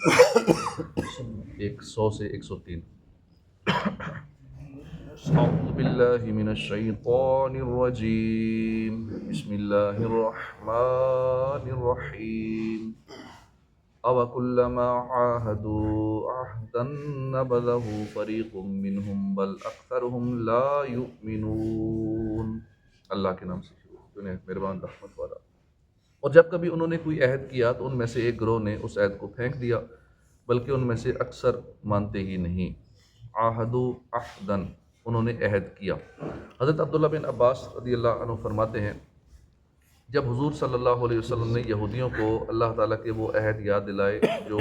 100 سے 103۔ اعوذ باللہ من الشیطان الرجیم، بسم اللہ الرحمن الرحیم۔ أَوَكُلَّمَا عَاهَدُوا عَهْدًا نَبَذَهُ فَرِيقٌ مِّنْهُمْ بَلْ أَكْثَرُهُمْ لَا يُؤْمِنُونَ۔ اللہ کے نام سے شروع، جو مہربان رحمت والا۔ اور جب کبھی انہوں نے کوئی عہد کیا تو ان میں سے ایک گروہ نے اس عہد کو پھینک دیا، بلکہ ان میں سے اکثر مانتے ہی نہیں۔ عَاهَدُوا عَهْدًا، انہوں نے عہد کیا۔ حضرت عبداللہ بن عباس رضی اللہ عنہ فرماتے ہیں، جب حضور صلی اللہ علیہ وسلم نے یہودیوں کو اللہ تعالیٰ کے وہ عہد یاد دلائے جو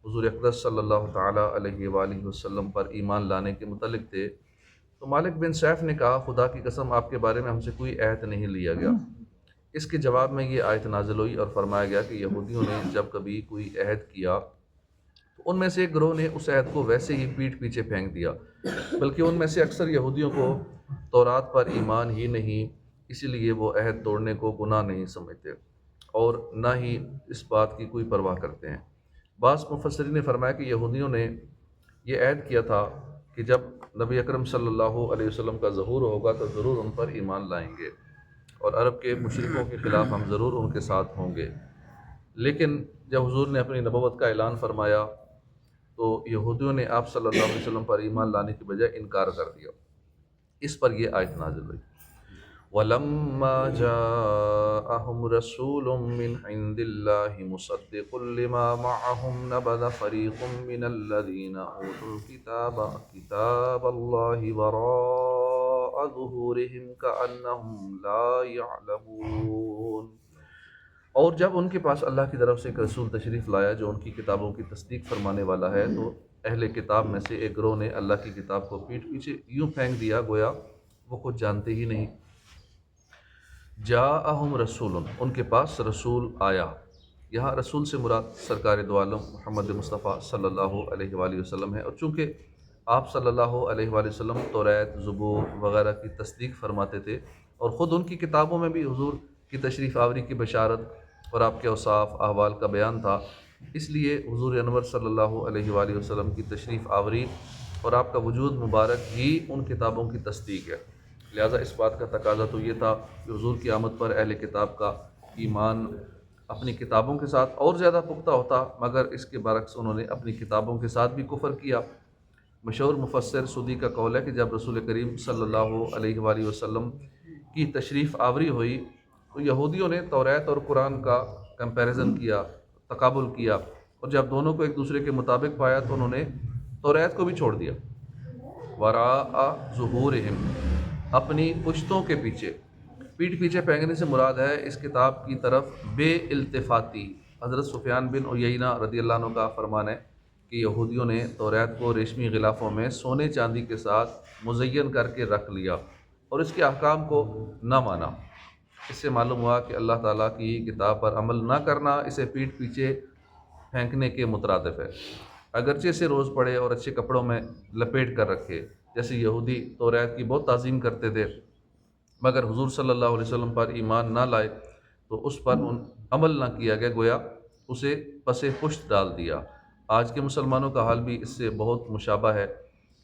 حضور اقدس صلی اللہ تعالیٰ علیہ وآلہ وسلم پر ایمان لانے کے متعلق تھے، تو مالک بن سیف نے کہا، خدا کی قسم آپ کے بارے میں ہم سے کوئی عہد نہیں لیا گیا۔ اس کے جواب میں یہ آیت نازل ہوئی اور فرمایا گیا کہ یہودیوں نے جب کبھی کوئی عہد کیا تو ان میں سے ایک گروہ نے اس عہد کو ویسے ہی پیٹھ پیچھے پھینک دیا، بلکہ ان میں سے اکثر یہودیوں کو تورات پر ایمان ہی نہیں، اسی لیے وہ عہد توڑنے کو گناہ نہیں سمجھتے اور نہ ہی اس بات کی کوئی پرواہ کرتے ہیں۔ بعض مفسرین نے فرمایا کہ یہودیوں نے یہ عہد کیا تھا کہ جب نبی اکرم صلی اللہ علیہ وسلم کا ظہور ہوگا تو ضرور ان پر ایمان لائیں گے اور عرب کے مشرکوں کے خلاف ہم ضرور ان کے ساتھ ہوں گے۔ لیکن جب حضور نے اپنی نبوت کا اعلان فرمایا تو یہودیوں نے آپ صلی اللہ علیہ وسلم پر ایمان لانے کی بجائے انکار کر دیا۔ اس پر یہ آیت نازل ہوئی۔ وَلَمَّا جَاءَهُمْ رَسُولٌ مِّنْ عِندِ اللَّهِ مُصَدِّقٌ لِّمَا مَعَهُمْ نَبَذَ فَرِيقٌ مِّنَ الَّذِينَ أُوتُوا الْكِتَابَ كِتَابَ اللَّهِ وَرَاءَ ظُهُورِهِمْ كَأَنَّهُمْ لَا يَعْلَمُونَ۔ اور جب ان کے پاس اللہ کی طرف سے ایک رسول تشریف لایا جو ان کی کتابوں کی تصدیق فرمانے والا ہے، تو اہل کتاب میں سے ایک گروہ نے اللہ کی کتاب کو پیٹھ پیچھے یوں پھینک دیا گویا وہ کچھ جانتے ہی نہیں۔ جاءہم رسول، ان کے پاس رسول آیا۔ یہاں رسول سے مراد سرکار دو عالم محمد مصطفیٰ صلی اللہ علیہ وآلہ وسلم ہے، اور چونکہ آپ صلی اللہ علیہ وآلہ وسلم توریت، زبور وغیرہ کی تصدیق فرماتے تھے اور خود ان کی کتابوں میں بھی حضور کی تشریف آوری کی بشارت اور آپ کے اوصاف احوال کا بیان تھا، اس لیے حضور انور صلی اللہ علیہ وآلہ وسلم کی تشریف آوری اور آپ کا وجود مبارک ہی ان کتابوں کی تصدیق ہے۔ لہٰذا اس بات کا تقاضا تو یہ تھا کہ حضور کی آمد پر اہل کتاب کا ایمان اپنی کتابوں کے ساتھ اور زیادہ پختہ ہوتا، مگر اس کے برعکس انہوں نے اپنی کتابوں کے ساتھ بھی کفر کیا۔ مشہور مفسر سدی کا قول ہے کہ جب رسول کریم صلی اللہ علیہ وآلہ وسلم کی تشریف آوری ہوئی تو یہودیوں نے توریت اور قرآن کا کمپیریزن کیا، تقابل کیا، اور جب دونوں کو ایک دوسرے کے مطابق پایا تو انہوں نے توریت کو بھی چھوڑ دیا۔ وراء ظہورہم، اپنی پشتوں کے پیچھے، پیٹھ پیچھے پھینکنے سے مراد ہے اس کتاب کی طرف بے التفاتی۔ حضرت سفیان بن عیینہ رضی اللہ عنہ کا فرمان ہے کہ یہودیوں نے توریت کو ریشمی غلافوں میں سونے چاندی کے ساتھ مزین کر کے رکھ لیا اور اس کے احکام کو نہ مانا۔ اس سے معلوم ہوا کہ اللہ تعالیٰ کی کتاب پر عمل نہ کرنا اسے پیٹھ پیچھے پھینکنے کے مترادف ہے، اگرچہ اسے روز پڑھے اور اچھے کپڑوں میں لپیٹ کر رکھے، جیسے یہودی توریت کی بہت تعظیم کرتے تھے، مگر حضور صلی اللہ علیہ وسلم پر ایمان نہ لائے تو اس پر عمل نہ کیا گیا، گویا اسے پس پشت ڈال دیا۔ آج کے مسلمانوں کا حال بھی اس سے بہت مشابہ ہے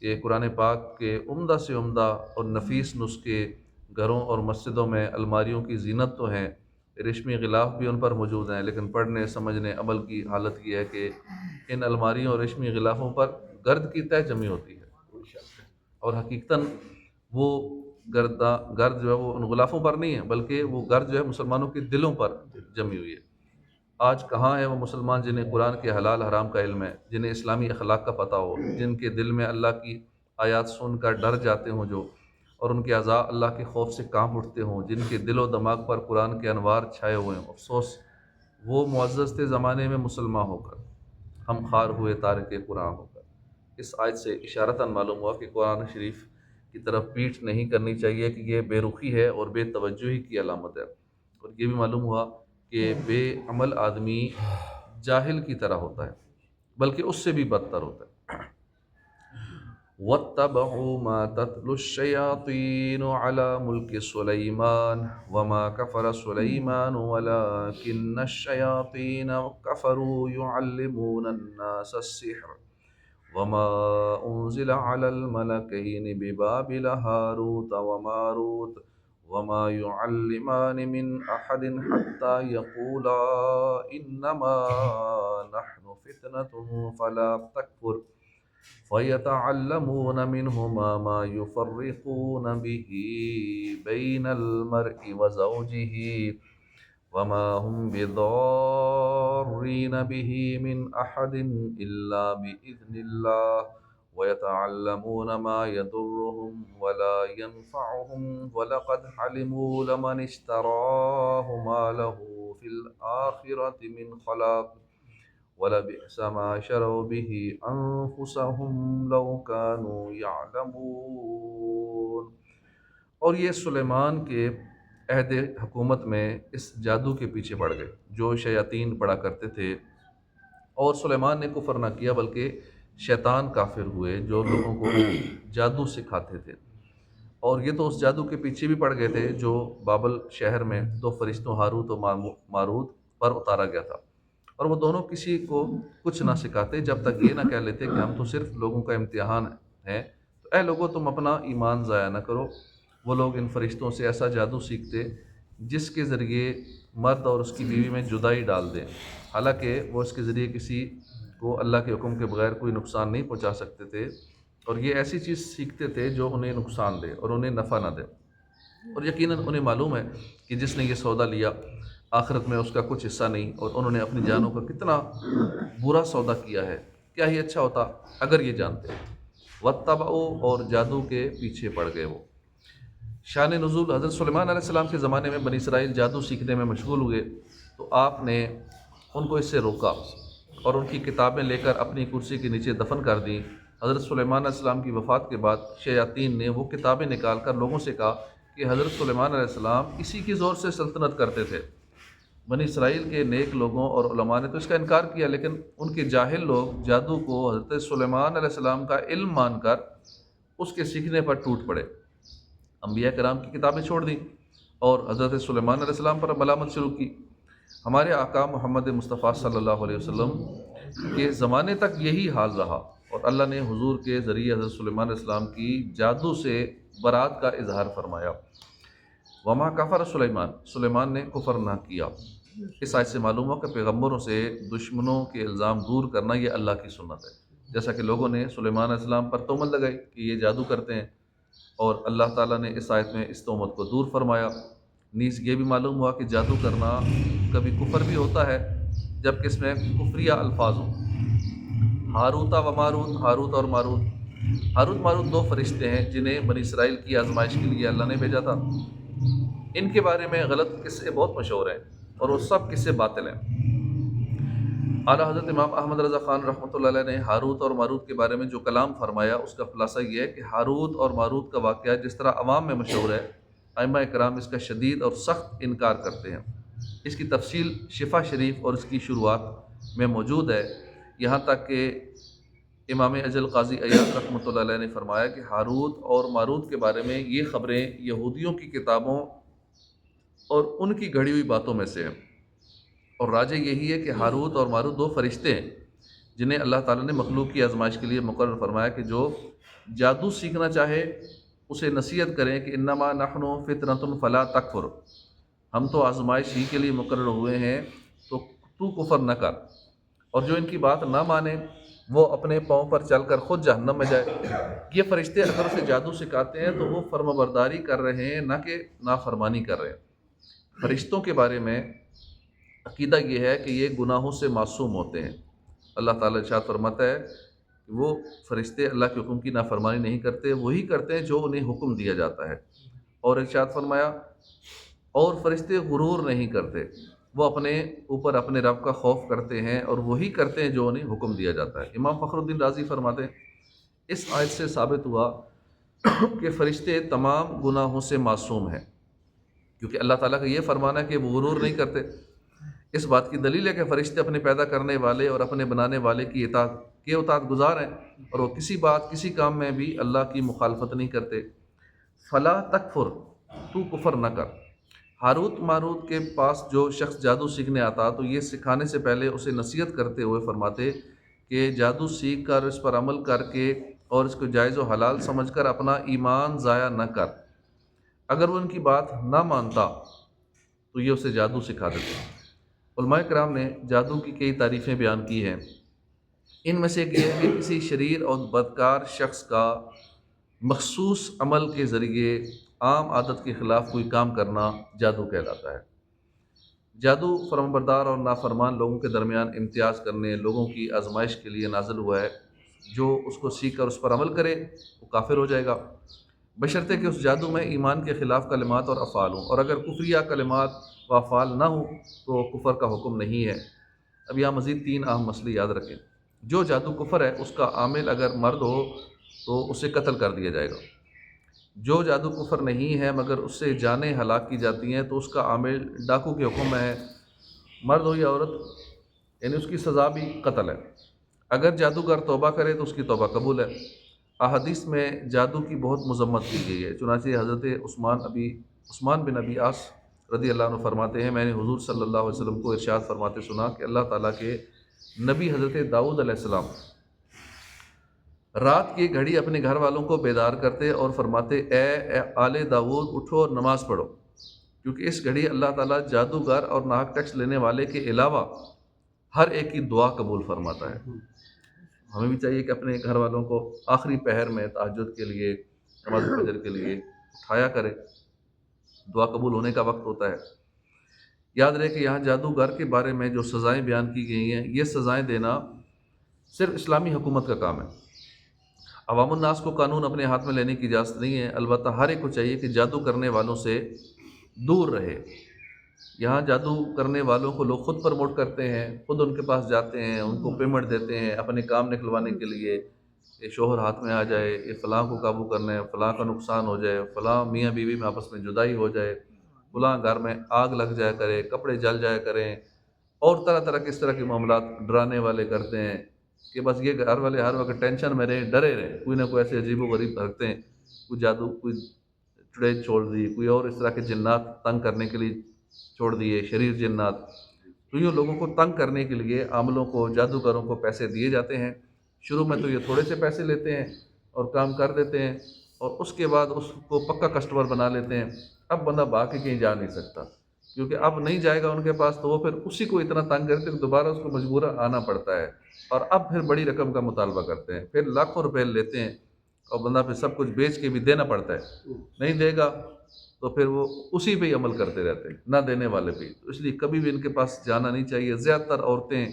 کہ قرآن پاک کے عمدہ سے عمدہ اور نفیس نسخے گھروں اور مسجدوں میں الماریوں کی زینت تو ہیں، ریشمی غلاف بھی ان پر موجود ہیں، لیکن پڑھنے سمجھنے عمل کی حالت یہ ہے کہ ان الماریوں اور ریشمی غلافوں پر گرد کی تہ جمی ہوتی ہے، اور حقیقتاً وہ گرد جو ہے وہ ان غلافوں پر نہیں ہے، بلکہ وہ گرد جو ہے مسلمانوں کے دلوں پر جمی ہوئی ہے۔ آج کہاں ہے وہ مسلمان جنہیں قرآن کے حلال حرام کا علم ہے، جنہیں اسلامی اخلاق کا پتہ ہو، جن کے دل میں اللہ کی آیات سن کر ڈر جاتے ہوں جو، اور ان کے اعضاء اللہ کے خوف سے کانپ اٹھتے ہوں، جن کے دل و دماغ پر قرآن کے انوار چھائے ہوئے ہیں۔ افسوس وہ معزز تھے زمانے میں مسلمان ہو کر، ہم خوار ہوئے تارک قرآن ہو کر۔ اس آیت سے اشارتاً معلوم ہوا کہ قرآن شریف کی طرف پیٹھ نہیں کرنی چاہیے کہ یہ بے رخی ہے اور بے توجہی کی علامت ہے، اور یہ بھی معلوم ہوا کہ بے عمل آدمی جاہل کی طرح ہوتا ہے، بلکہ اس سے بھی بدتر ہوتا ہے۔ واتبعوا ما تتلو الشياطين على ملك سليمان وما كفر سليمان ولكن الشياطين كفروا يعلمون الناس السحر وما أنزل على الملكين ببابل هاروت وماروت وما يعلمان من أحد حتى يقولا إنما نحن فتنة فلا تكفر فيتعلمون منهما ما يفرقون به بين المرء وزوجه وما هم بضارين به من أحد إلا بإذن الله ويتعلمون ما يضرهم ولا ينفعهم ولقد علموا لمن اشتراه ما له في الآخرة من خلاق ولبئس ما شروا به أنفسهم لو كانوا يعلمون۔ اور یہ سلیمان کے عہد حکومت میں اس جادو کے پیچھے پڑ گئے جو شیاطین پڑا کرتے تھے، اور سلیمان نے کفر نہ کیا بلکہ شیطان کافر ہوئے جو لوگوں کو جادو سکھاتے تھے، اور یہ تو اس جادو کے پیچھے بھی پڑ گئے تھے جو بابل شہر میں دو فرشتوں ہاروت و ماروت پر اتارا گیا تھا، اور وہ دونوں کسی کو کچھ نہ سکھاتے جب تک یہ نہ کہہ لیتے کہ ہم تو صرف لوگوں کا امتحان ہیں، تو اے لوگوں تم اپنا ایمان ضائع نہ کرو۔ وہ لوگ ان فرشتوں سے ایسا جادو سیکھتے جس کے ذریعے مرد اور اس کی بیوی میں جدائی ڈال دیں، حالانکہ وہ اس کے ذریعے کسی کو اللہ کے حکم کے بغیر کوئی نقصان نہیں پہنچا سکتے تھے، اور یہ ایسی چیز سیکھتے تھے جو انہیں نقصان دے اور انہیں نفع نہ دے، اور یقیناً انہیں معلوم ہے کہ جس نے یہ سودا لیا آخرت میں اس کا کچھ حصہ نہیں، اور انہوں نے اپنی جانوں کا کتنا برا سودا کیا ہے، کیا ہی اچھا ہوتا اگر یہ جانتے۔ واتبعوا، اور جادو کے پیچھے پڑ گئے وہ۔ شان نزول، حضرت سلیمان علیہ السلام کے زمانے میں بنی اسرائیل جادو سیکھنے میں مشغول ہوئے تو آپ نے ان کو اس سے روکا اور ان کی کتابیں لے کر اپنی کرسی کے نیچے دفن کر دیں۔ حضرت سلیمان علیہ السلام کی وفات کے بعد شیاطین نے وہ کتابیں نکال کر لوگوں سے کہا کہ حضرت سلیمان علیہ السلام اسی کی زور سے سلطنت کرتے تھے۔ بنی اسرائیل کے نیک لوگوں اور علماء نے تو اس کا انکار کیا، لیکن ان کے جاہل لوگ جادو کو حضرت سلیمان علیہ السلام کا علم مان کر اس کے سیکھنے پر ٹوٹ پڑے، انبیاء کرام کی کتابیں چھوڑ دیں اور حضرت سلیمان علیہ السلام پر ملامت شروع کی۔ ہمارے آقا محمد مصطفیٰ صلی اللہ علیہ وسلم کے زمانے تک یہی حال رہا، اور اللہ نے حضور کے ذریعے حضرت سلیمان علیہ السلام کی جادو سے برات کا اظہار فرمایا۔ وما کفر سلیمان نے کفر نہ کیا۔ اس آیت سے معلوم ہو کہ پیغمبروں سے دشمنوں کے الزام دور کرنا یہ اللہ کی سنت ہے، جیسا کہ لوگوں نے سلیمان علیہ السلام پر تہمت لگائی کہ یہ جادو کرتے ہیں، اور اللہ تعالیٰ نے اس آیت میں اس تہمت کو دور فرمایا۔ نیز یہ بھی معلوم ہوا کہ جادو کرنا کبھی کفر بھی ہوتا ہے جبکہ اس میں کفریہ الفاظ ہوں۔ ہاروتا و ماروت، ہاروت اور ماروت، ہاروت ماروت دو فرشتے ہیں جنہیں بنی اسرائیل کی آزمائش کے لیے اللہ نے بھیجا تھا۔ ان کے بارے میں غلط قصے بہت مشہور ہیں اور وہ سب قصے باطل ہیں۔ اعلیٰ حضرت امام احمد رضا خان رحمۃ اللہ علیہ نے ہاروت اور ماروت کے بارے میں جو کلام فرمایا اس کا خلاصہ یہ ہے کہ ہاروت اور ماروت کا واقعہ جس طرح عوام میں مشہور ہے، ائمہ کرام اس کا شدید اور سخت انکار کرتے ہیں۔ اس کی تفصیل شفا شریف اور اس کی شروعات میں موجود ہے، یہاں تک کہ امام اجل قاضی عیاض رحمۃ اللہ علیہ نے فرمایا کہ ہاروت اور ماروت کے بارے میں یہ خبریں یہودیوں کی کتابوں اور ان کی گھڑی ہوئی باتوں میں سے ہیں، اور راجح یہی ہے کہ ہاروت اور ماروت دو فرشتے ہیں جنہیں اللہ تعالیٰ نے مخلوق کی آزمائش کے لیے مقرر فرمایا کہ جو جادو سیکھنا چاہے اسے نصیحت کریں کہ انما نحن فتنۃ فلا تکفر، ہم تو آزمائش ہی کے لیے مقرر ہوئے ہیں تو کفر نہ کر، اور جو ان کی بات نہ مانے وہ اپنے پاؤں پر چل کر خود جہنم میں جائے۔ یہ فرشتے اگر اسے جادو سکھاتے ہیں تو وہ فرمانبرداری کر رہے ہیں نہ کہ نافرمانی کر رہے ہیں۔ فرشتوں کے بارے میں عقیدہ یہ ہے کہ یہ گناہوں سے معصوم ہوتے ہیں۔ اللہ تعالیٰ ارشاد فرماتا ہے کہ وہ فرشتے اللہ کے حکم کی نافرمانی نہیں کرتے، وہی کرتے ہیں جو انہیں حکم دیا جاتا ہے، اور ارشاد فرمایا اور فرشتے غرور نہیں کرتے، وہ اپنے اوپر اپنے رب کا خوف کرتے ہیں اور وہی کرتے ہیں جو انہیں حکم دیا جاتا ہے۔ امام فخر الدین رازی فرماتے ہیں اس آیت سے ثابت ہوا کہ فرشتے تمام گناہوں سے معصوم ہیں، کیونکہ اللہ تعالیٰ کا یہ فرمانا ہے کہ وہ غرور نہیں کرتے۔ اس بات کی دلیل ہے کہ فرشتے اپنے پیدا کرنے والے اور اپنے بنانے والے کی اطاعت کے اطاعت گزار ہیں اور وہ کسی بات کسی کام میں بھی اللہ کی مخالفت نہیں کرتے۔ فلا تکفر، تو کفر نہ کر۔ ہاروت ماروت کے پاس جو شخص جادو سیکھنے آتا تو یہ سکھانے سے پہلے اسے نصیحت کرتے ہوئے فرماتے کہ جادو سیکھ کر اس پر عمل کر کے اور اس کو جائز و حلال سمجھ کر اپنا ایمان ضائع نہ کر۔ اگر وہ ان کی بات نہ مانتا تو یہ اسے جادو سکھا دیتے۔ علماء کرام نے جادو کی کئی تعریفیں بیان کی ہیں، ان میں سے ایک یہ ہے کہ کسی شریر اور بدکار شخص کا مخصوص عمل کے ذریعے عام عادت کے خلاف کوئی کام کرنا جادو کہلاتا ہے۔ جادو فرمانبردار اور نافرمان لوگوں کے درمیان امتیاز کرنے، لوگوں کی آزمائش کے لیے نازل ہوا ہے۔ جو اس کو سیکھ کر اس پر عمل کرے وہ کافر ہو جائے گا، بشرطے کہ اس جادو میں ایمان کے خلاف کلمات اور افعال ہوں، اور اگر کفریہ کلمات و افعال نہ ہوں تو کفر کا حکم نہیں ہے۔ اب یہاں مزید 3 اہم مسئلے یاد رکھیں۔ جو جادو کفر ہے اس کا عامل اگر مرد ہو تو اسے قتل کر دیا جائے گا۔ جو جادو کفر نہیں ہے مگر اس سے جانیں ہلاک کی جاتی ہیں تو اس کا عامل ڈاکو کے حکم میں ہے، مرد ہو یا عورت، یعنی اس کی سزا بھی قتل ہے۔ اگر جادوگر توبہ کرے تو اس کی توبہ قبول ہے۔ احادیث میں جادو کی بہت مذمت کی گئی ہے، چنانچہ حضرت عثمان بن ابی عاص رضی اللہ عنہ فرماتے ہیں، میں نے حضور صلی اللہ علیہ وسلم کو ارشاد فرماتے سنا کہ اللہ تعالیٰ کے نبی حضرت داؤد علیہ السلام رات کی گھڑی اپنے گھر والوں کو بیدار کرتے اور فرماتے، اے آل داؤد اٹھو اور نماز پڑھو، کیونکہ اس گھڑی اللہ تعالیٰ جادوگر اور ناحق ٹیکس لینے والے کے علاوہ ہر ایک کی دعا قبول فرماتا ہے۔ ہمیں بھی چاہیے کہ اپنے گھر والوں کو آخری پہر میں تہجد کے لیے، نماز فجر کے لیے اٹھایا کرے، دعا قبول ہونے کا وقت ہوتا ہے۔ یاد رہے کہ یہاں جادوگر کے بارے میں جو سزائیں بیان کی گئی ہیں، یہ سزائیں دینا صرف اسلامی حکومت کا کام ہے۔ عوام الناس کو قانون اپنے ہاتھ میں لینے کی اجازت نہیں ہے، البتہ ہر ایک کو چاہیے کہ جادو کرنے والوں سے دور رہے۔ یہاں جادو کرنے والوں کو لوگ خود پروموٹ کرتے ہیں، خود ان کے پاس جاتے ہیں، ان کو پیمنٹ دیتے ہیں اپنے کام نکلوانے کے لیے، یہ شوہر ہاتھ میں آ جائے، یہ فلاں کو قابو کرنا ہے، فلاں کا نقصان ہو جائے، فلاں میاں بیوی میں آپس میں جدائی ہو جائے، فلاں گھر میں آگ لگ جایا کرے، کپڑے جل جایا کریں، اور طرح طرح کے اس طرح کے معاملات ڈرانے والے کرتے ہیں کہ بس یہ گھر والے ہر وقت ٹینشن میں رہیں، ڈرے رہیں، کوئی نہ کوئی ایسے عجیب و غریب رکھتے ہیں، کوئی جادو، کوئی چڑیل چھوڑ دی، کوئی اور اس طرح کے جنات تنگ کرنے کے لیے چھوڑ دیے، شریر جنات۔ تو یہ لوگوں کو تنگ کرنے کے لیے عاملوں کو، جادوگروں کو پیسے دیے جاتے ہیں۔ شروع میں تو یہ تھوڑے سے پیسے لیتے ہیں اور کام کر دیتے ہیں، اور اس کے بعد اس کو پکا کسٹمر بنا لیتے ہیں۔ اب بندہ بھاگ کے کہیں جا نہیں سکتا، کیونکہ اب نہیں جائے گا ان کے پاس تو وہ پھر اسی کو اتنا تنگ کرتے کہ دوبارہ اس کو مجبورا آنا پڑتا ہے، اور اب پھر بڑی رقم کا مطالبہ کرتے ہیں، پھر لاکھوں روپے لیتے ہیں، اور بندہ پھر سب کچھ بیچ کے بھی دینا پڑتا ہے، نہیں دے گا تو پھر وہ اسی پہ ہی عمل کرتے رہتے ہیں، نہ دینے والے پہ۔ تو اس لیے کبھی بھی ان کے پاس جانا نہیں چاہیے۔ زیادہ تر عورتیں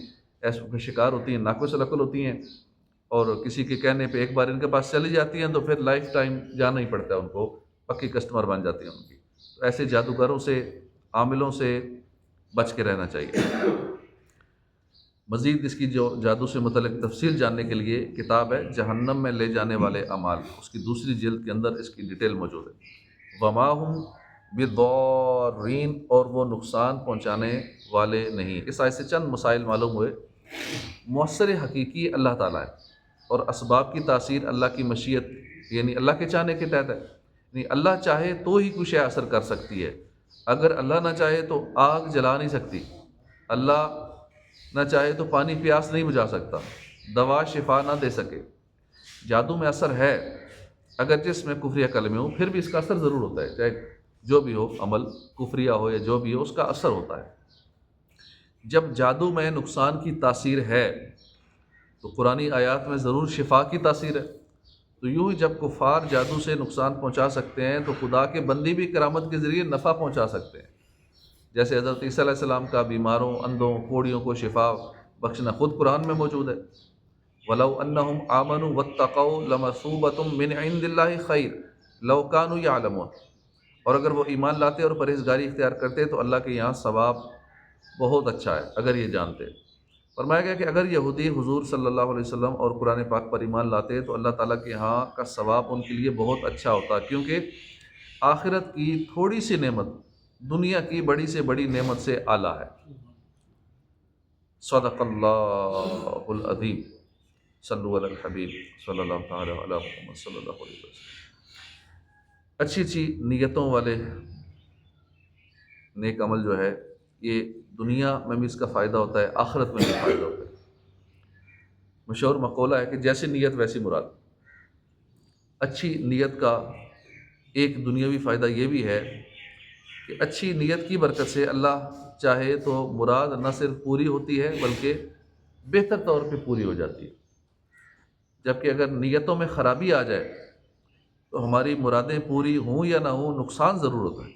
ایسوں کے شکار ہوتی ہیں، ناقص العقل ہوتی ہیں، اور کسی کے کہنے پہ ایک بار ان کے پاس چلی جاتی ہیں تو پھر لائف ٹائم جانا ہی پڑتا ہے، ان کو پکی کسٹمر بن جاتی ہیں ان کی۔ تو ایسے جادوگروں سے، عاملوں سے بچ کے رہنا چاہیے۔ مزید اس کی جو جادو سے متعلق تفصیل جاننے کے لیے کتاب ہے جہنم میں لے جانے والے اعمال، اس کی دوسری جلد کے اندر اس کی ڈیٹیل موجود ہے۔ وما ہم بضارین، اور وہ نقصان پہنچانے والے نہیں۔ اس آیت سے چند مسائل معلوم ہوئے۔ مؤثر حقیقی اللہ تعالیٰ ہے، اور اسباب کی تاثیر اللہ کی مشیت یعنی اللہ کے چاہنے کے تحت ہے، یعنی اللہ چاہے تو ہی کوئی شے اثر کر سکتی ہے، اگر اللہ نہ چاہے تو آگ جلا نہیں سکتی، اللہ نہ چاہے تو پانی پیاس نہیں بجھا سکتا، دوا شفا نہ دے سکے۔ جادو میں اثر ہے، اگر جس میں کفریہ کلمے ہوں پھر بھی اس کا اثر ضرور ہوتا ہے، چاہے جو بھی ہو، عمل کفریہ ہو یا جو بھی ہو، اس کا اثر ہوتا ہے۔ جب جادو میں نقصان کی تاثیر ہے تو قرآنی آیات میں ضرور شفا کی تاثیر ہے۔ تو یوں ہی جب کفار جادو سے نقصان پہنچا سکتے ہیں تو خدا کے بندی بھی کرامت کے ذریعے نفع پہنچا سکتے ہیں، جیسے حضرت عیسیٰ علیہ السلام کا بیماروں، اندھوں، کوڑیوں کو شفا بخشنا خود قرآن میں موجود ہے۔ وَلَوْ أَنَّهُمْ آمَنُوا وَاتَّقَوْا لَمَثُوبَةٌ مِّنْ عِندِ اللَّهِ خَيْرٌ لَوْ كَانُوا يَعْلَمُونَ، اور اگر وہ ایمان لاتے اور پرہیزگاری اختیار کرتے تو اللہ کے یہاں ثواب بہت اچھا ہے اگر یہ جانتے۔ فرمایا گیا کہ اگر یہودی حضور صلی اللہ علیہ وسلم اور قرآن پاک پر ایمان لاتے تو اللہ تعالیٰ کے یہاں کا ثواب ان کے لیے بہت اچھا ہوتا، کیونکہ آخرت کی تھوڑی سی نعمت دنیا کی بڑی سے بڑی نعمت سے اعلیٰ ہے۔ صدق اللہ العظیم۔ صلو علی الحبیب صلی اللہ تعالی علی محمد صلی اللہ علیہ وسلم۔ اچھی اچھی نیتوں والے نیک عمل جو ہے یہ دنیا میں بھی اس کا فائدہ ہوتا ہے، آخرت میں بھی فائدہ ہوتا ہے۔ مشہور مقولہ ہے کہ جیسی نیت ویسی مراد۔ اچھی نیت کا ایک دنیاوی فائدہ یہ بھی ہے کہ اچھی نیت کی برکت سے اللہ چاہے تو مراد نہ صرف پوری ہوتی ہے بلکہ بہتر طور پہ پوری ہو جاتی ہے، جبکہ اگر نیتوں میں خرابی آ جائے تو ہماری مرادیں پوری ہوں یا نہ ہوں نقصان ضرور ہوتا ہے۔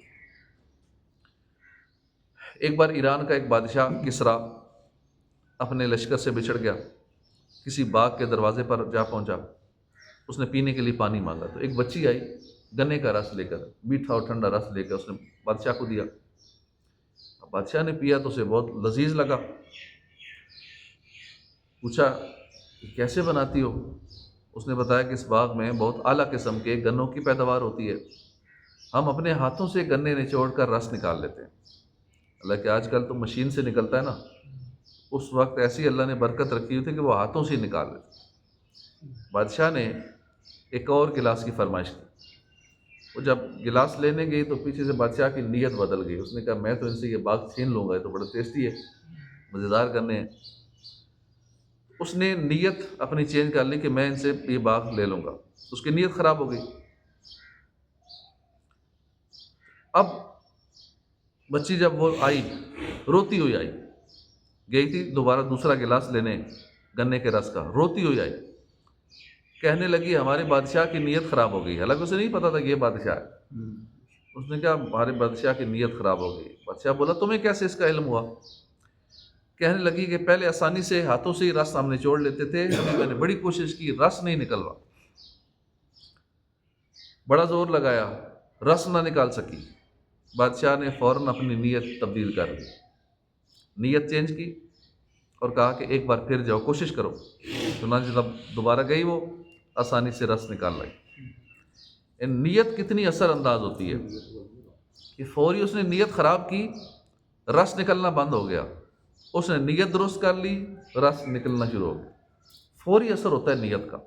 ایک بار ایران کا ایک بادشاہ کسریٰ اپنے لشکر سے بچھڑ گیا، کسی باغ کے دروازے پر جا پہنچا، اس نے پینے کے لیے پانی مانگا تو ایک بچی آئی گنے کا رس لے کر، میٹھا اور ٹھنڈا رس لے کر اس نے بادشاہ کو دیا۔ اب بادشاہ نے پیا تو اسے بہت لذیذ لگا، پوچھا کہ کیسے بناتی ہو؟ اس نے بتایا کہ اس باغ میں بہت اعلیٰ قسم کے گنوں کی پیداوار ہوتی ہے، ہم اپنے ہاتھوں سے گنے نچوڑ کر رس نکال لیتے ہیں، حالانکہ آج کل تو مشین سے نکلتا ہے نا، اس وقت ایسی اللہ نے برکت رکھی ہوئی تھی کہ وہ ہاتھوں سے ہی نکال لیتے۔ بادشاہ نے ایک اور گلاس کی فرمائش کی، وہ جب گلاس لینے گئی تو پیچھے سے بادشاہ کی نیت بدل گئی، اس نے کہا میں تو ان سے یہ باغ چھین لوں گا، یہ تو بڑا ٹیسٹی ہے، مزیدار گنے ہیں۔ اس نے نیت اپنی چینج کر لی کہ میں ان سے یہ باغ لے لوں گا، اس کی نیت خراب ہو گئی۔ اب بچی جب وہ آئی، روتی ہوئی آئی، گئی تھی دوبارہ دوسرا گلاس لینے گنے کے رس کا، روتی ہوئی آئی، کہنے لگی ہمارے بادشاہ کی نیت خراب ہو گئی، حالانکہ اسے نہیں پتا تھا کہ یہ بادشاہ ہے۔ اس نے کہا ہمارے بادشاہ کی نیت خراب ہو گئی۔ بادشاہ بولا تمہیں کیسے اس کا علم ہوا؟ کہنے لگی کہ پہلے آسانی سے ہاتھوں سے ہی رس ہم نچوڑ لیتے تھے، ابھی میں نے بڑی کوشش کی، رس نہیں نکلوا، بڑا زور لگایا، رس نہ نکال سکی۔ بادشاہ نے فوراً اپنی نیت تبدیل کر لی، نیت چینج کی اور کہا کہ ایک بار پھر جاؤ، کوشش کرو۔ چنانچہ جب دوبارہ گئی وہ آسانی سے رس نکال لائی۔ نیت کتنی اثر انداز ہوتی ہے کہ فوری اس نے نیت خراب کی، رس نکلنا بند ہو گیا، اس نے نیت درست کر لی، رس نکلنا شروع ہو گیا۔ فوری اثر ہوتا ہے نیت کا،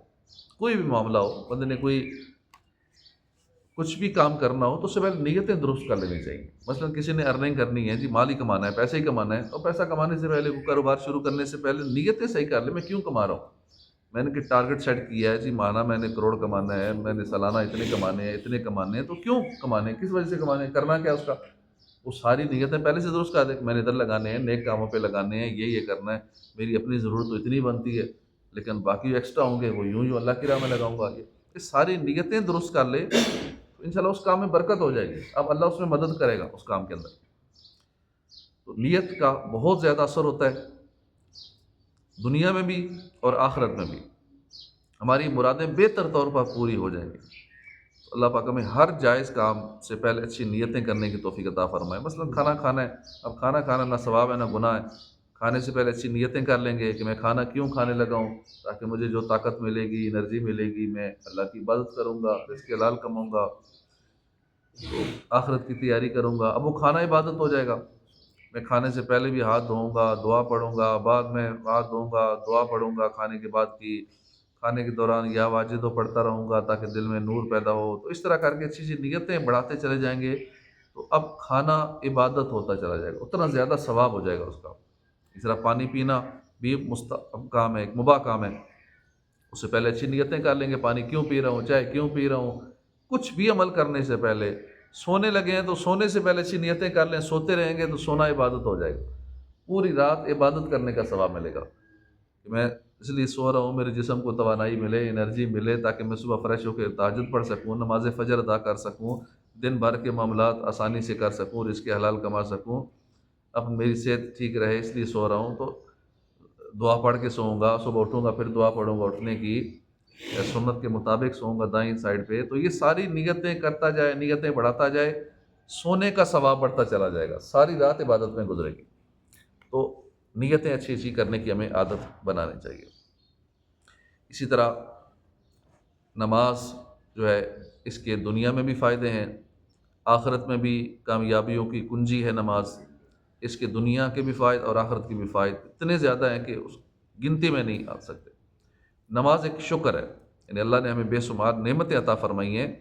کوئی بھی معاملہ ہو، بندے نے کوئی کچھ بھی کام کرنا ہو تو اس سے پہلے نیتیں درست کر لینی چاہیے۔ مثلا کسی نے ارننگ کرنی ہے، جی مال ہی کمانا ہے، پیسے ہی کمانا ہے، اور پیسہ کمانے سے پہلے کاروبار شروع کرنے سے پہلے نیتیں صحیح کر لیں، میں کیوں کما رہا ہوں، میں نے کہ ٹارگٹ سیٹ کیا ہے، جی مانا میں نے کروڑ کمانا ہے، میں نے سالانہ اتنے کمانے ہیں، اتنے کمانے ہیں، تو کیوں کمانے ہیں، کس وجہ سے کمانے ہیں، کرنا کیا اس کا، وہ ساری نیتیں پہلے سے درست کر دیں کہ میں نے ادھر لگانے ہیں، نیک کاموں پہ لگانے ہیں، یہ کرنا ہے، میری اپنی ضرورت تو اتنی بنتی ہے، لیکن باقی ایکسٹرا ہوں گے وہ یوں ہی اللہ کی راہ میں لگاؤں گا۔ یہ ساری نیتیں درست کر لے تو انشاءاللہ اس کام میں برکت ہو جائے گی، اب اللہ اس میں مدد کرے گا اس کام کے اندر۔ تو نیت کا بہت زیادہ اثر ہوتا ہے دنیا میں بھی اور آخرت میں بھی، ہماری مرادیں بہتر طور پر پوری ہو جائیں گی۔ تو اللہ پاک ہمیں ہر جائز کام سے پہلے اچھی نیتیں کرنے کی توفیق عطا فرمائے۔ مثلا کھانا کھانا ہے، اب کھانا کھانا نہ ثواب ہے نہ گناہ ہے، کھانے سے پہلے اچھی نیتیں کر لیں گے کہ میں کھانا کیوں کھانے لگا ہوں، تاکہ مجھے جو طاقت ملے گی، انرجی ملے گی، میں اللہ کی عبادت کروں گا، رزق حلال کماؤں گا، تو آخرت کی تیاری کروں گا۔ اب وہ کھانا عبادت ہو جائے گا، میں کھانے سے پہلے بھی ہاتھ دھوؤں گا، دعا پڑھوں گا، بعد میں ہاتھ دھوؤں گا، دعا پڑھوں گا، کھانے کے بعد کی، کھانے کے دوران یا واجد و پڑھتا رہوں گا تاکہ دل میں نور پیدا ہو۔ تو اس طرح کر کے اچھی نیتیں بڑھاتے چلے جائیں گے تو اب کھانا عبادت ہوتا چلا جائے گا، اتنا زیادہ ثواب ہو جائے گا اس کا۔ اس طرح پانی پینا بھی مستحب کام ہے، ایک مباح کام ہے، اس سے پہلے اچھی نیتیں کر لیں گے، پانی کیوں پی رہا ہوں، چائے کیوں پی رہا ہوں، کچھ بھی عمل کرنے سے پہلے، سونے لگے ہیں تو سونے سے پہلے اچھی نیتیں کر لیں، سوتے رہیں گے تو سونا عبادت ہو جائے گا، پوری رات عبادت کرنے کا ثواب ملے گا کہ میں اس لیے سو رہا ہوں، میرے جسم کو توانائی ملے، انرجی ملے، تاکہ میں صبح فریش ہو کے تہجد پڑھ سکوں، نماز فجر ادا کر سکوں، دن بھر کے معاملات آسانی سے کر سکوں، رزق حلال کما سکوں، اب میری صحت ٹھیک رہے، اس لیے سو رہا ہوں، تو دعا پڑھ کے سوؤں گا، صبح اٹھوں گا پھر دعا پڑھوں گا، اٹھنے کی سنت کے مطابق سوؤں گا دائیں سائڈ پہ۔ تو یہ ساری نیتیں کرتا جائے، نیتیں بڑھاتا جائے، سونے کا ثواب بڑھتا چلا جائے گا، ساری رات عبادت میں گزرے گی۔ تو نیتیں اچھی اچھی کرنے کی ہمیں عادت بنانی چاہیے۔ اسی طرح نماز جو ہے اس کے دنیا میں بھی فائدے ہیں، آخرت میں بھی کامیابیوں کی کنجی ہے نماز، اس کے دنیا کے بھی فائد اور آخرت کے بھی فائد اتنے زیادہ ہیں کہ اس گنتی میں نہیں آ سکتے۔ نماز ایک شکر ہے، یعنی اللہ نے ہمیں بے شمار نعمتیں عطا فرمائی ہیں،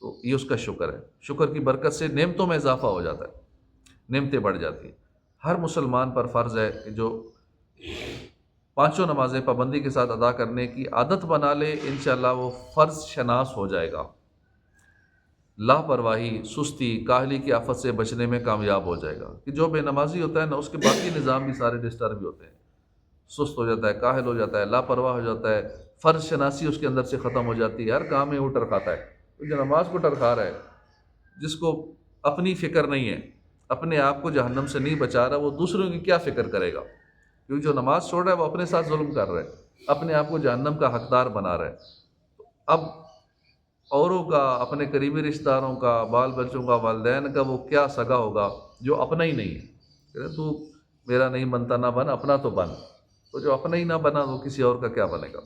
تو یہ اس کا شکر ہے۔ شکر کی برکت سے نعمتوں میں اضافہ ہو جاتا ہے، نعمتیں بڑھ جاتی ہیں۔ ہر مسلمان پر فرض ہے کہ جو پانچوں نمازیں پابندی کے ساتھ ادا کرنے کی عادت بنا لے، انشاءاللہ وہ فرض شناس ہو جائے گا، لاپرواہی، سستی، کاہلی کی آفت سے بچنے میں کامیاب ہو جائے گا۔ کہ جو بے نمازی ہوتا ہے نا، اس کے باقی نظام بھی سارے ڈسٹرب بھی ہوتے ہیں، سست ہو جاتا ہے، کاہل ہو جاتا ہے، لاپرواہ ہو جاتا ہے، فرض شناسی اس کے اندر سے ختم ہو جاتی ہے، ہر کام میں وہ ٹرکاتا ہے۔ تو جو نماز کو ٹرکا رہا ہے، جس کو اپنی فکر نہیں ہے، اپنے آپ کو جہنم سے نہیں بچا رہا، وہ دوسروں کی کیا فکر کرے گا؟ کیونکہ جو نماز چھوڑ رہا ہے وہ اپنے ساتھ ظلم کر رہا ہے، اپنے آپ کو جہنم کا حقدار بنا رہا ہے۔ اب اوروں کا، اپنے قریبی رشتہ داروں کا، بال بچوں کا، والدین کا وہ کیا سگا ہوگا جو اپنا ہی نہیں ہے؟ کہ تو میرا نہیں بنتا، نہ بن، اپنا تو بن۔ تو جو اپنا ہی نہ بنا وہ کسی اور کا کیا بنے گا؟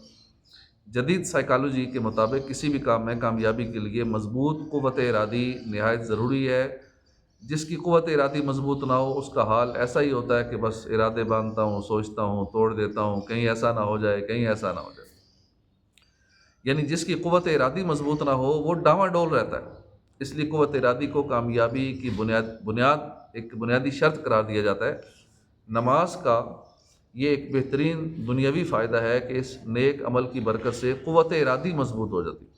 جدید سائیکالوجی کے مطابق کسی بھی کام میں کامیابی کے لیے مضبوط قوت ارادی نہایت ضروری ہے۔ جس کی قوت ارادی مضبوط نہ ہو، اس کا حال ایسا ہی ہوتا ہے کہ بس ارادے باندھتا ہوں، سوچتا ہوں، توڑ دیتا ہوں، کہیں ایسا نہ ہو جائے، کہیں ایسا نہ ہو جائے۔ یعنی جس کی قوت ارادی مضبوط نہ ہو وہ ڈاواں ڈول رہتا ہے۔ اس لیے قوت ارادی کو کامیابی کی ایک بنیادی شرط قرار دیا جاتا ہے۔ نماز کا یہ ایک بہترین دنیاوی فائدہ ہے کہ اس نیک عمل کی برکت سے قوت ارادی مضبوط ہو جاتی ہے۔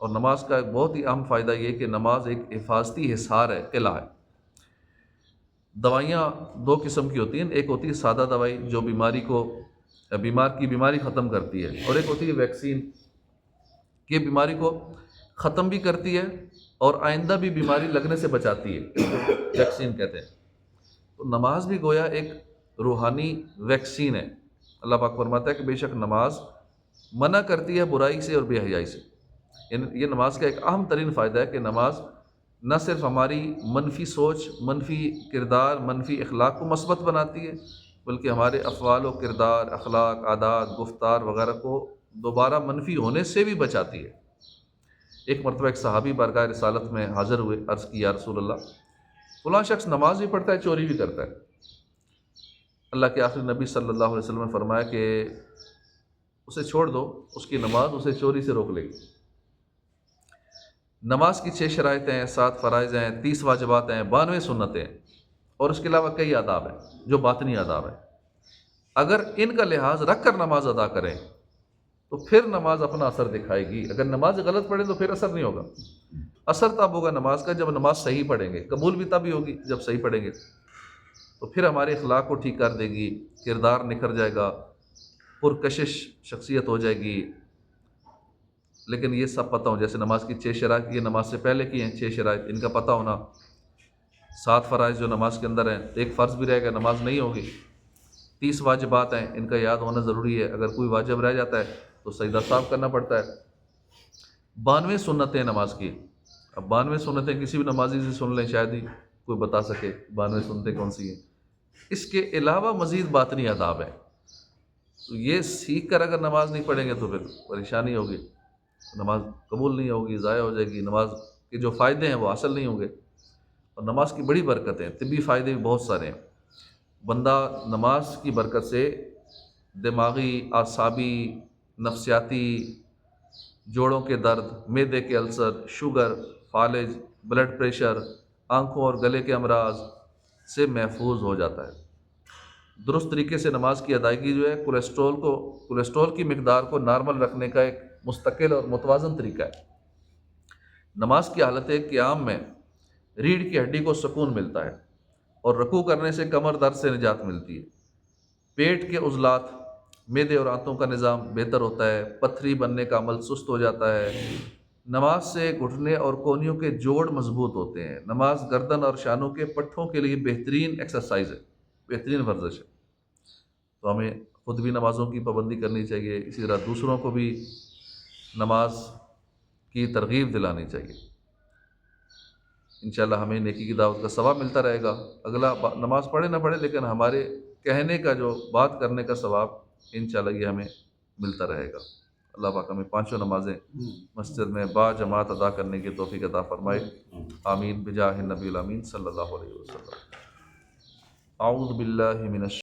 اور نماز کا ایک بہت ہی اہم فائدہ یہ کہ نماز ایک حفاظتی حصار ہے، قلعہ ہے۔ دوائیاں دو قسم کی ہوتی ہیں، ایک ہوتی ہے سادہ دوائی جو بیمار کی بیماری ختم کرتی ہے، اور ایک ہوتی ہے ویکسین کہ بیماری کو ختم بھی کرتی ہے اور آئندہ بھی بیماری لگنے سے بچاتی ہے، ویکسین کہتے ہیں۔ تو نماز بھی گویا ایک روحانی ویکسین ہے۔ اللہ پاک فرماتا ہے کہ بے شک نماز منع کرتی ہے برائی سے اور بے حیائی سے۔ یعنی یہ نماز کا ایک اہم ترین فائدہ ہے کہ نماز نہ صرف ہماری منفی سوچ، منفی کردار، منفی اخلاق کو مثبت بناتی ہے، بلکہ ہمارے افعال و کردار، اخلاق، عادات، گفتار وغیرہ کو دوبارہ منفی ہونے سے بھی بچاتی ہے۔ ایک مرتبہ ایک صحابی بارگاہ رسالت میں حاضر ہوئے، عرض کی یا رسول اللہ، فلاں شخص نماز بھی پڑھتا ہے، چوری بھی کرتا ہے۔ اللہ کے آخری نبی صلی اللہ علیہ وسلم نے فرمایا کہ اسے چھوڑ دو، اس کی نماز اسے چوری سے روک لے گی۔ نماز کی 6 شرائط ہیں، 7 فرائض ہیں، 30 واجبات ہیں، 92 سنتیں ہیں، اور اس کے علاوہ کئی آداب ہیں جو باطنی آداب ہیں۔ اگر ان کا لحاظ رکھ کر نماز ادا کریں تو پھر نماز اپنا اثر دکھائے گی۔ اگر نماز غلط پڑھیں تو پھر اثر نہیں ہوگا۔ اثر تب ہوگا نماز کا جب نماز صحیح پڑھیں گے، قبول بھی تب ہی ہوگی جب صحیح پڑھیں گے۔ تو پھر ہمارے اخلاق کو ٹھیک کر دے گی، کردار نکھر جائے گا، پرکشش شخصیت ہو جائے گی۔ لیکن یہ سب پتہ ہو، جیسے نماز کی 6 شرائط یہ نماز سے پہلے کی ہیں، 6 شرائط ان کا پتہ ہونا، 7 فرائض جو نماز کے اندر ہیں، ایک فرض بھی رہے گا نماز نہیں ہوگی، 30 واجبات ہیں ان کا یاد ہونا ضروری ہے، اگر کوئی واجب رہ جاتا ہے تو سجدہ صاف کرنا پڑتا ہے۔ 92 سنتیں نماز کی۔ اب 92 سنتیں کسی بھی نمازی سے سن لیں، شاید ہی کوئی بتا سکے 92 سنتیں کون سی ہیں۔ اس کے علاوہ مزید باطنی آداب ہیں، تو یہ سیکھ کر اگر نماز نہیں پڑھیں گے تو پھر پریشانی ہوگی، نماز قبول نہیں ہوگی، ضائع ہو جائے گی، نماز کے جو فائدے ہیں وہ حاصل نہیں ہوں گے۔ اور نماز کی بڑی برکتیں، طبی فائدے بھی بہت سارے ہیں۔ بندہ نماز کی برکت سے دماغی، اعصابی، نفسیاتی، جوڑوں کے درد، معدے کے السر، شوگر، فالج، بلڈ پریشر، آنکھوں اور گلے کے امراض سے محفوظ ہو جاتا ہے۔ درست طریقے سے نماز کی ادائیگی جو ہے کولیسٹرول کی مقدار کو نارمل رکھنے کا ایک مستقل اور متوازن طریقہ ہے۔ نماز کی حالت قیام میں ریڑھ کی ہڈی کو سکون ملتا ہے اور رکوع کرنے سے کمر درد سے نجات ملتی ہے۔ پیٹ کے عضلات، معدے اور آنتوں کا نظام بہتر ہوتا ہے، پتھری بننے کا عمل سست ہو جاتا ہے۔ نماز سے گھٹنے اور کونیوں کے جوڑ مضبوط ہوتے ہیں۔ نماز گردن اور شانوں کے پٹھوں کے لیے بہترین ایکسرسائز ہے، بہترین ورزش ہے۔ تو ہمیں خود بھی نمازوں کی پابندی کرنی چاہیے، اسی طرح دوسروں کو بھی نماز کی ترغیب دلانی چاہیے۔ انشاءاللہ ہمیں نیکی کی دعوت کا ثواب ملتا رہے گا۔ اگلا نماز پڑھے نہ پڑھے لیکن ہمارے کہنے کا، جو بات کرنے کا ثواب انشاءاللہ یہ ہمیں ملتا رہے گا۔ اللہ پاک ہمیں 5 نمازیں مسجد میں با جماعت ادا کرنے کی توفیق عطا فرمائے۔ آمین بجاہ النبی الامین صلی اللہ علیہ وسلم۔ اعوذ باللہ من